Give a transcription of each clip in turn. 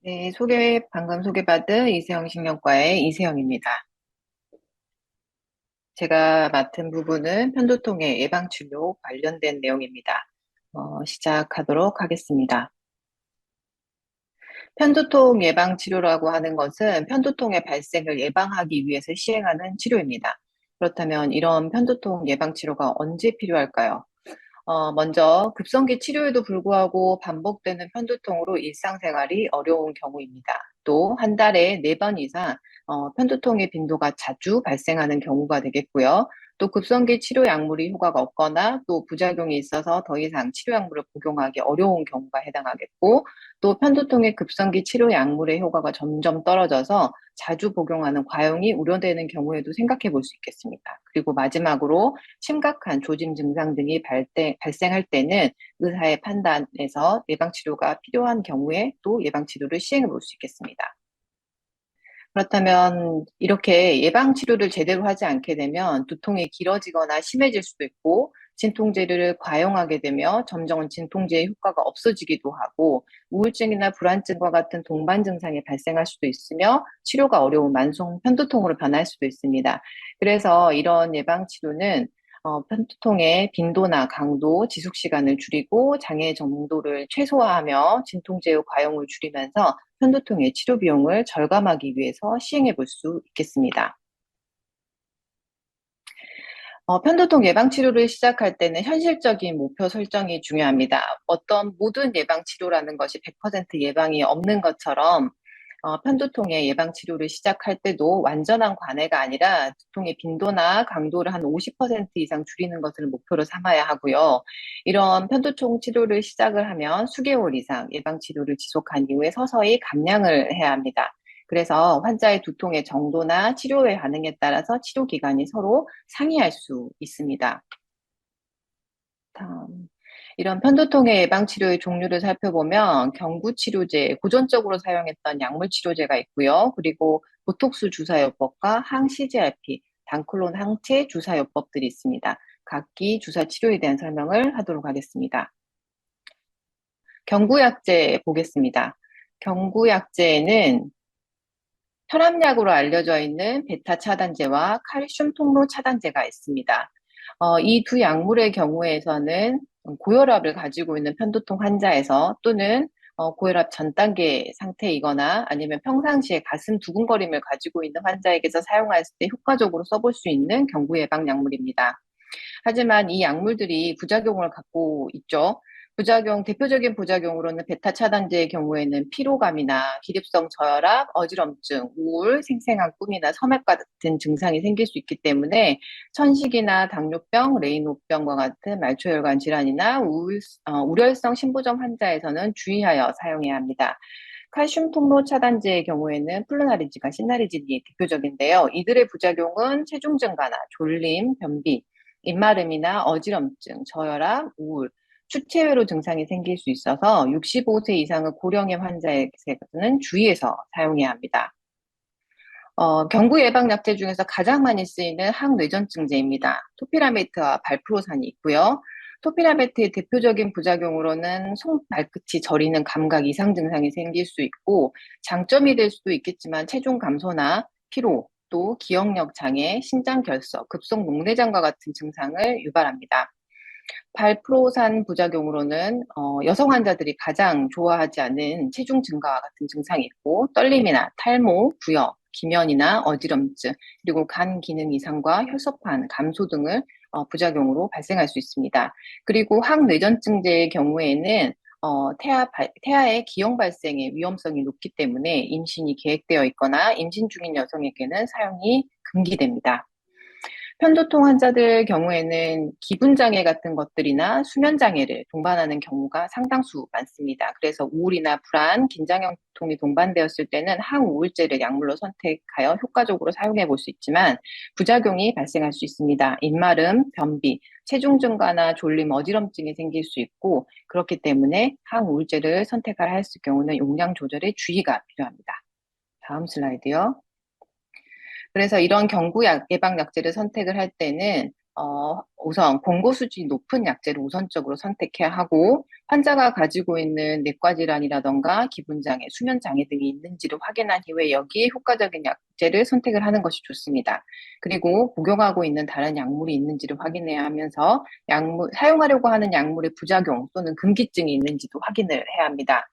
네, 방금 소개받은 이세영 신경과의 이세영입니다. 제가 맡은 부분은 편두통의 예방치료 관련된 내용입니다. 시작하도록 하겠습니다. 편두통 예방치료라고 하는 것은 편두통의 발생을 예방하기 위해서 시행하는 치료입니다. 그렇다면 이런 편두통 예방치료가 언제 필요할까요? 먼저 급성기 치료에도 불구하고 반복되는 편두통으로 일상생활이 어려운 경우입니다. 또 한 달에 4번 이상 편두통의 빈도가 자주 발생하는 경우가 되겠고요. 또 급성기 치료 약물이 효과가 없거나 또 부작용이 있어서 더 이상 치료 약물을 복용하기 어려운 경우가 해당하겠고, 또 편두통의 급성기 치료 약물의 효과가 점점 떨어져서 자주 복용하는 과용이 우려되는 경우에도 생각해 볼 수 있겠습니다. 그리고 마지막으로 심각한 조짐 증상 등이 발생할 때는 의사의 판단에서 예방치료가 필요한 경우에 또 예방치료를 시행해 볼 수 있겠습니다. 그렇다면 이렇게 예방치료를 제대로 하지 않게 되면 두통이 길어지거나 심해질 수도 있고, 진통제를 과용하게 되며 점점 진통제의 효과가 없어지기도 하고, 우울증이나 불안증과 같은 동반 증상이 발생할 수도 있으며 치료가 어려운 만성 편두통으로 변할 수도 있습니다. 그래서 이런 예방치료는 편두통의 빈도나 강도, 지속 시간을 줄이고 장애 정도를 최소화하며 진통제의 과용을 줄이면서 편두통의 치료 비용을 절감하기 위해서 시행해 볼 수 있겠습니다. 편두통 예방 치료를 시작할 때는 현실적인 목표 설정이 중요합니다. 어떤 모든 예방 치료라는 것이 100% 예방이 없는 것처럼 편두통의 예방 치료를 시작할 때도 완전한 관해가 아니라 두통의 빈도나 강도를 한 50% 이상 줄이는 것을 목표로 삼아야 하고요. 이런 편두통 치료를 시작을 하면 수개월 이상 예방 치료를 지속한 이후에 서서히 감량을 해야 합니다. 그래서 환자의 두통의 정도나 치료의 반응에 따라서 치료 기간이 서로 상이할 수 있습니다. 다음. 이런 편두통의 예방 치료의 종류를 살펴보면 경구 치료제, 고전적으로 사용했던 약물 치료제가 있고요. 그리고 보톡스 주사요법과 항CGRP, 단클론 항체 주사요법들이 있습니다. 각기 주사 치료에 대한 설명을 하도록 하겠습니다. 경구약제 보겠습니다. 경구약제에는 혈압약으로 알려져 있는 베타 차단제와 칼슘 통로 차단제가 있습니다. 이 두 약물의 경우에서는 고혈압을 가지고 있는 편두통 환자에서 또는 고혈압 전 단계 상태이거나 아니면 평상시에 가슴 두근거림을 가지고 있는 환자에게서 사용했을 때 효과적으로 써볼 수 있는 경구 예방 약물입니다. 하지만 이 약물들이 부작용을 갖고 있죠. 대표적인 부작용으로는 베타 차단제의 경우에는 피로감이나 기립성 저혈압, 어지럼증, 우울, 생생한 꿈이나 섬액 같은 증상이 생길 수 있기 때문에 천식이나 당뇨병, 레이노병과 같은 말초혈관 질환이나 우려성 신부전 환자에서는 주의하여 사용해야 합니다. 칼슘 통로 차단제의 경우에는 플루나리진과 시나리진이 대표적인데요. 이들의 부작용은 체중 증가나 졸림, 변비, 입마름이나 어지럼증, 저혈압, 우울, 추체외로 증상이 생길 수 있어서 65세 이상의 고령의 환자에게는 주의해서 사용해야 합니다. 경구 예방 약제 중에서 가장 많이 쓰이는 항뇌전증제입니다. 토피라메트와 발프로산이 있고요. 토피라메트의 대표적인 부작용으로는 손발끝이 저리는 감각 이상 증상이 생길 수 있고, 장점이 될 수도 있겠지만 체중 감소나 피로, 또 기억력 장애, 신장 결석, 급성 녹내장과 같은 증상을 유발합니다. 발프로산 부작용으로는 여성 환자들이 가장 좋아하지 않은 체중 증가와 같은 증상이 있고, 떨림이나 탈모, 부여, 기면이나 어지럼증, 그리고 간 기능 이상과 혈소판 감소 등을 부작용으로 발생할 수 있습니다. 그리고 항뇌전증제의 경우에는 태아의 기형 발생의 위험성이 높기 때문에 임신이 계획되어 있거나 임신 중인 여성에게는 사용이 금기됩니다. 편두통 환자들 경우에는 기분 장애 같은 것들이나 수면 장애를 동반하는 경우가 상당수 많습니다. 그래서 우울이나 불안, 긴장형 두통이 동반되었을 때는 항우울제를 약물로 선택하여 효과적으로 사용해 볼 수 있지만 부작용이 발생할 수 있습니다. 입마름, 변비, 체중 증가나 졸림, 어지럼증이 생길 수 있고, 그렇기 때문에 항우울제를 선택을 했을 경우는 용량 조절에 주의가 필요합니다. 다음 슬라이드요. 그래서 이런 예방 약제를 선택을 할 때는 우선 공고 수준이 높은 약제를 우선적으로 선택해야 하고 환자가 가지고 있는 내과 질환이라던가 기분 장애, 수면 장애 등이 있는지를 확인한 이후에 여기에 효과적인 약제를 선택을 하는 것이 좋습니다. 그리고 복용하고 있는 다른 약물이 있는지를 확인해야 하면서 사용하려고 하는 약물의 부작용 또는 금기증이 있는지도 확인을 해야 합니다.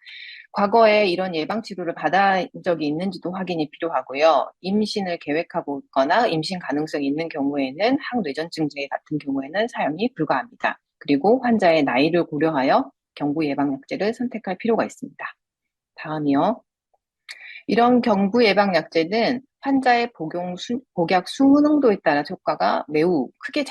과거에 이런 예방 치료를 받아 적이 있는지도 확인이 필요하고요. 임신을 계획하고 있거나 임신 가능성이 있는 경우에는 항뇌전증제 같은 경우에는 사용이 불가합니다. 그리고 환자의 나이를 고려하여 경부 예방 약제를 선택할 필요가 있습니다. 다음이요. 이런 경부 예방 약제는 환자의 복약 수능도에 따라 효과가 매우 크게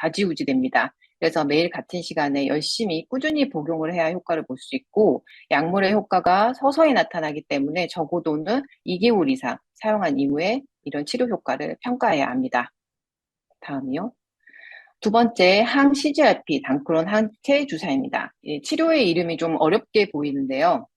좌지우지됩니다. 그래서 매일 같은 시간에 열심히 꾸준히 복용을 해야 효과를 볼 수 있고 약물의 효과가 서서히 나타나기 때문에 적어도는 2개월 이상 사용한 이후에 이런 치료 효과를 평가해야 합니다. 다음이요. 두 번째, 항CGRP 단크론 항체 주사입니다. 치료의 이름이 좀 어렵게 보이는데요.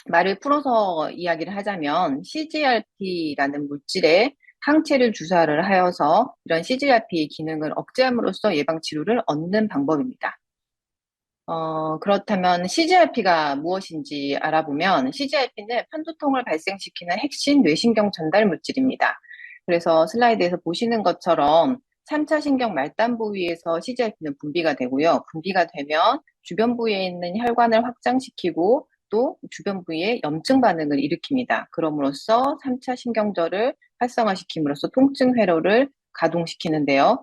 말을 풀어서 이야기를 하자면 CGRP라는 물질에 항체를 주사를 하여서 이런 CGRP의 기능을 억제함으로써 예방 치료를 얻는 방법입니다. 그렇다면 CGRP가 무엇인지 알아보면 CGRP는 편두통을 발생시키는 핵심 뇌신경 전달 물질입니다. 그래서 슬라이드에서 보시는 것처럼 3차 신경 말단 부위에서 CGRP는 분비가 되고요. 분비가 되면 주변 부위에 있는 혈관을 확장시키고 또 주변 부위에 염증 반응을 일으킵니다. 그럼으로써 3차 신경절을 활성화시킴으로써 통증 회로를 가동시키는데요.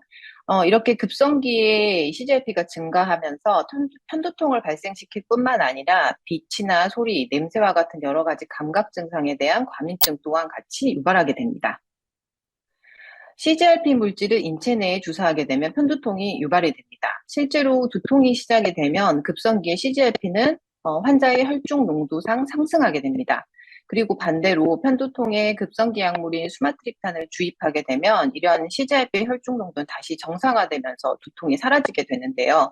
이렇게 급성기에 CGRP가 증가하면서 편두통을 발생시킬 뿐만 아니라 빛이나 소리, 냄새와 같은 여러 가지 감각 증상에 대한 과민증 또한 같이 유발하게 됩니다. CGRP 물질을 인체 내에 주사하게 되면 편두통이 유발이 됩니다. 실제로 두통이 시작이 되면 급성기의 CGRP는 환자의 혈중 농도상 상승하게 됩니다. 그리고 반대로 편두통에 급성기 약물인 수마트립탄을 주입하게 되면 이러한 CGRP의 혈중 농도는 다시 정상화되면서 두통이 사라지게 되는데요.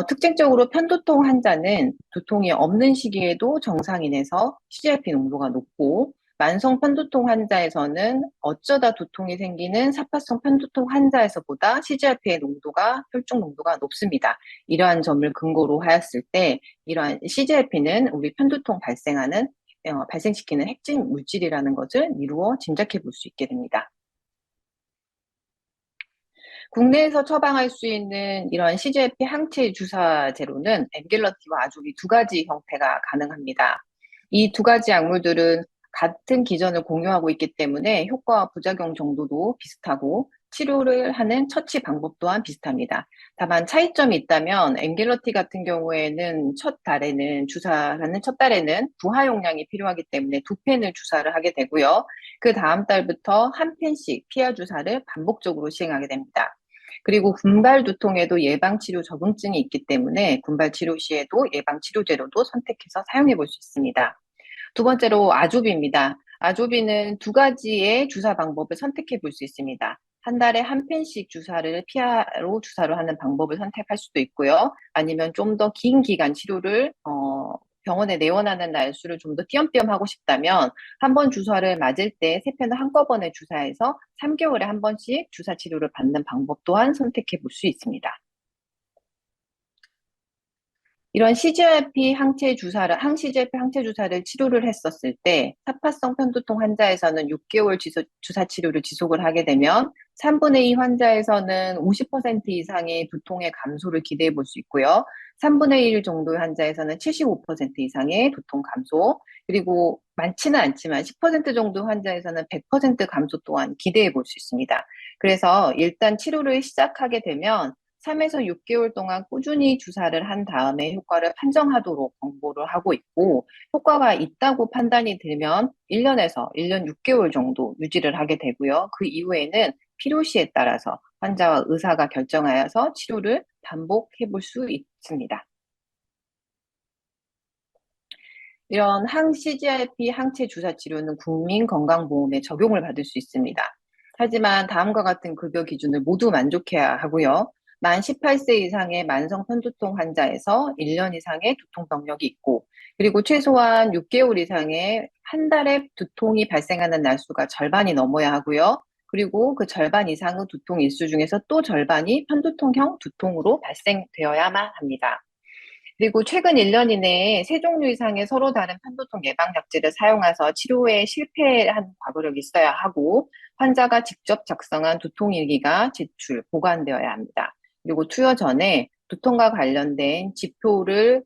특징적으로 편두통 환자는 두통이 없는 시기에도 정상인에서 CGRP 농도가 높고 만성 편두통 환자에서는 어쩌다 두통이 생기는 사파성 편두통 환자에서보다 CGRP의 농도가 혈중 농도가 높습니다. 이러한 점을 근거로 하였을 때 이러한 CGRP는 우리 편두통 발생시키는 핵심 물질이라는 것을 미루어 짐작해 볼 수 있게 됩니다. 국내에서 처방할 수 있는 이런 CGRP 항체 주사제로는 엠길러티와 아주비 두 가지 형태가 가능합니다. 이 두 가지 약물들은 같은 기전을 공유하고 있기 때문에 효과와 부작용 정도도 비슷하고 치료를 하는 처치 방법 또한 비슷합니다. 다만 차이점이 있다면 엠길러티 같은 경우에는 주사하는 첫 달에는 부하 용량이 필요하기 때문에 2펜을 주사를 하게 되고요. 그 다음 달부터 한 펜씩 피하 주사를 반복적으로 시행하게 됩니다. 그리고 군발 두통에도 예방 치료 적응증이 있기 때문에 군발 치료 시에도 예방 치료제로도 선택해서 사용해 볼 수 있습니다. 두 번째로 아조비입니다. 아조비는 두 가지의 주사 방법을 선택해 볼 수 있습니다. 한 달에 한 펜씩 주사를 피하로 주사를 하는 방법을 선택할 수도 있고요. 아니면 좀 더 긴 기간 치료를 병원에 내원하는 날수를 좀 더 띄엄띄엄 하고 싶다면 한 번 주사를 맞을 때 세 편을 한꺼번에 주사해서 3개월에 한 번씩 주사 치료를 받는 방법 또한 선택해 볼 수 있습니다. 이런 항CGRP 항체 주사를 치료를 했었을 때 사파성 편두통 환자에서는 6개월 주사 치료를 지속을 하게 되면 3분의 2 환자에서는 50% 이상의 두통의 감소를 기대해 볼 수 있고요. 3분의 1 정도의 환자에서는 75% 이상의 두통 감소, 그리고 많지는 않지만 10% 정도 환자에서는 100% 감소 또한 기대해 볼 수 있습니다. 그래서 일단 치료를 시작하게 되면 3에서 6개월 동안 꾸준히 주사를 한 다음에 효과를 판정하도록 권고를 하고 있고, 효과가 있다고 판단이 들면 1년에서 1년 6개월 정도 유지를 하게 되고요. 그 이후에는 필요시에 따라서 환자와 의사가 결정하여서 치료를 반복해 볼 수 있습니다. 이런 항CGRP 항체 주사 치료는 국민건강보험에 적용을 받을 수 있습니다. 하지만 다음과 같은 급여 기준을 모두 만족해야 하고요. 만 18세 이상의 만성 편두통 환자에서 1년 이상의 두통 병력이 있고, 그리고 최소한 6개월 이상의 한 달에 두통이 발생하는 날수가 절반이 넘어야 하고요. 그리고 그 절반 이상의 두통 일수 중에서 또 절반이 편두통형 두통으로 발생되어야만 합니다. 그리고 최근 1년 이내에 3종류 이상의 서로 다른 편두통 예방 약제를 사용해서 치료에 실패한 과거력이 있어야 하고, 환자가 직접 작성한 두통 일기가 제출, 보관되어야 합니다. 그리고 투여 전에 두통과 관련된 지표를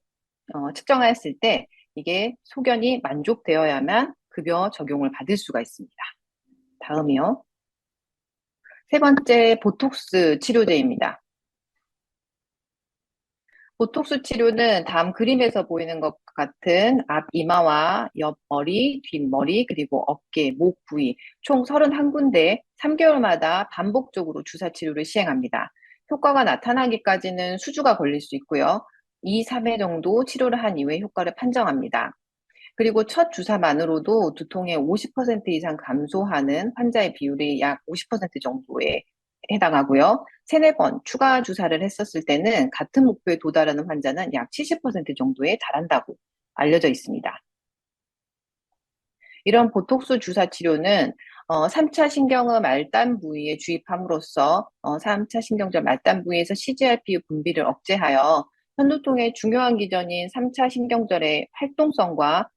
측정하였을 때 이게 소견이 만족되어야만 급여 적용을 받을 수가 있습니다. 다음이요. 세 번째, 보톡스 치료제입니다. 보톡스 치료는 다음 그림에서 보이는 것 같은 앞 이마와 옆머리, 뒷머리, 그리고 어깨, 목 부위 총 31군데 3개월마다 반복적으로 주사 치료를 시행합니다. 효과가 나타나기까지는 수주가 걸릴 수 있고요. 2, 3회 정도 치료를 한 이후에 효과를 판정합니다. 그리고 첫 주사만으로도 두통의 50% 이상 감소하는 환자의 비율이 약 50% 정도에 해당하고요. 3-4번 추가 주사를 했었을 때는 같은 목표에 도달하는 환자는 약 70% 정도에 달한다고 알려져 있습니다. 이런 보톡스 주사 치료는 3차 신경의 말단 부위에 주입함으로써 3차 신경절 말단 부위에서 CGRP 분비를 억제하여 편두통의 중요한 기전인 3차 신경절의 활동성과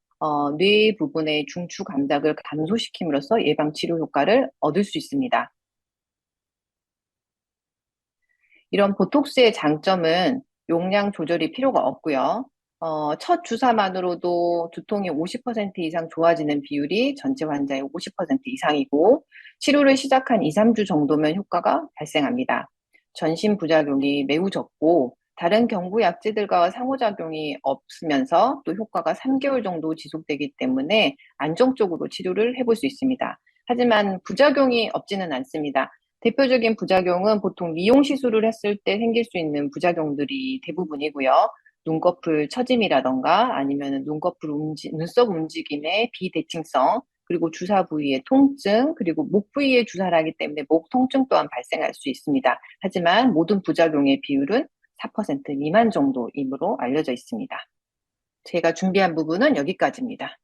뇌 부분의 중추 감각을 감소시킴으로써 예방 치료 효과를 얻을 수 있습니다. 이런 보톡스의 장점은 용량 조절이 필요가 없고요. 첫 주사만으로도 두통이 50% 이상 좋아지는 비율이 전체 환자의 50% 이상이고, 치료를 시작한 2-3주 정도면 효과가 발생합니다. 전신 부작용이 매우 적고 다른 경구 약제들과 상호작용이 없으면서 또 효과가 3개월 정도 지속되기 때문에 안정적으로 치료를 해볼 수 있습니다. 하지만 부작용이 없지는 않습니다. 대표적인 부작용은 보통 미용 시술을 했을 때 생길 수 있는 부작용들이 대부분이고요. 눈꺼풀 처짐이라든가 아니면은 눈썹 움직임의 비대칭성, 그리고 주사 부위의 통증, 그리고 목 부위에 주사를 하기 때문에 목 통증 또한 발생할 수 있습니다. 하지만 모든 부작용의 비율은 4% 미만 정도이므로 알려져 있습니다. 제가 준비한 부분은 여기까지입니다.